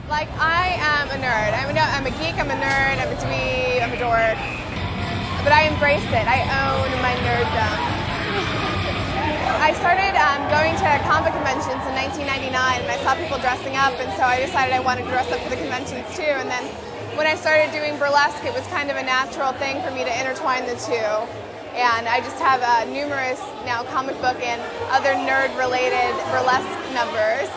Like, I am a nerd. I'm a geek, I'm a nerd, I'm a dweeb, I'm a dork. But I embrace it. I own my nerddom. I started going to comic conventions in 1999, and I saw people dressing up, and so I decided I wanted to dress up for the conventions too. And then when I started doing burlesque, it was kind of a natural thing for me to intertwine the two. And I just have numerous now comic book and other nerd-related burlesque numbers.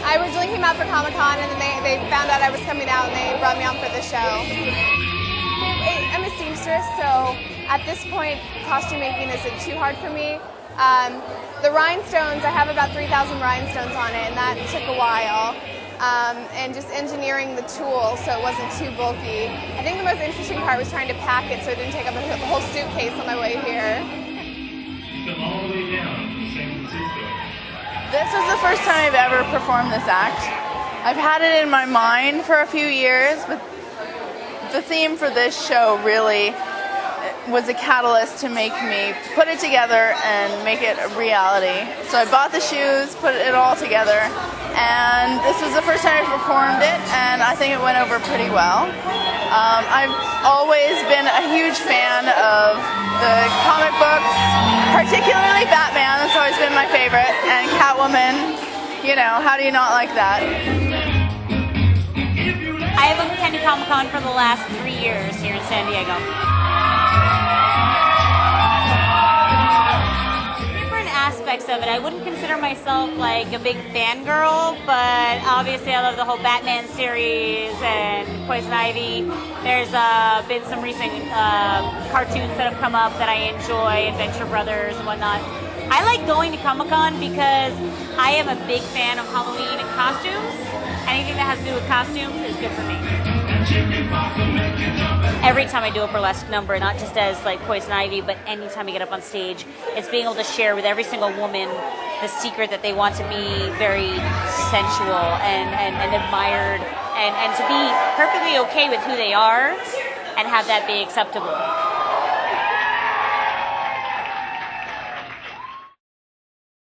I originally came out for Comic-Con, and then they found out I was coming out, and they brought me on for the show. I'm a seamstress, so at this point, costume making isn't too hard for me. The rhinestones, I have about 3,000 rhinestones on it, and that took a while. And just engineering the tool so it wasn't too bulky. I think the most interesting part was trying to pack it so it didn't take up a whole suitcase on my way here. Come all the way down to San Francisco. This is the first time I've ever performed this act. I've had it in my mind for a few years, but the theme for this show really was a catalyst to make me put it together and make it a reality. So I bought the shoes, put it all together, and this was the first time I performed it, and I think it went over pretty well. I've always been a huge fan of the comic books, particularly Batman. That's always been my favorite, and Catwoman. You know, how do you not like that? I have attended Comic-Con for the last 3 years here in San Diego. Different aspects of it. I wouldn't consider myself like a big fangirl, but obviously I love the whole Batman series and Poison Ivy. There's been some recent cartoons that have come up that I enjoy, Adventure Brothers and whatnot. I like going to Comic-Con because I am a big fan of Halloween and costumes. Anything that has to do with costumes is good for me. Every time I do a burlesque number, not just as like Poison Ivy, but anytime I get up on stage, it's being able to share with every single woman the secret that they want to be very sensual and admired and to be perfectly okay with who they are and have that be acceptable.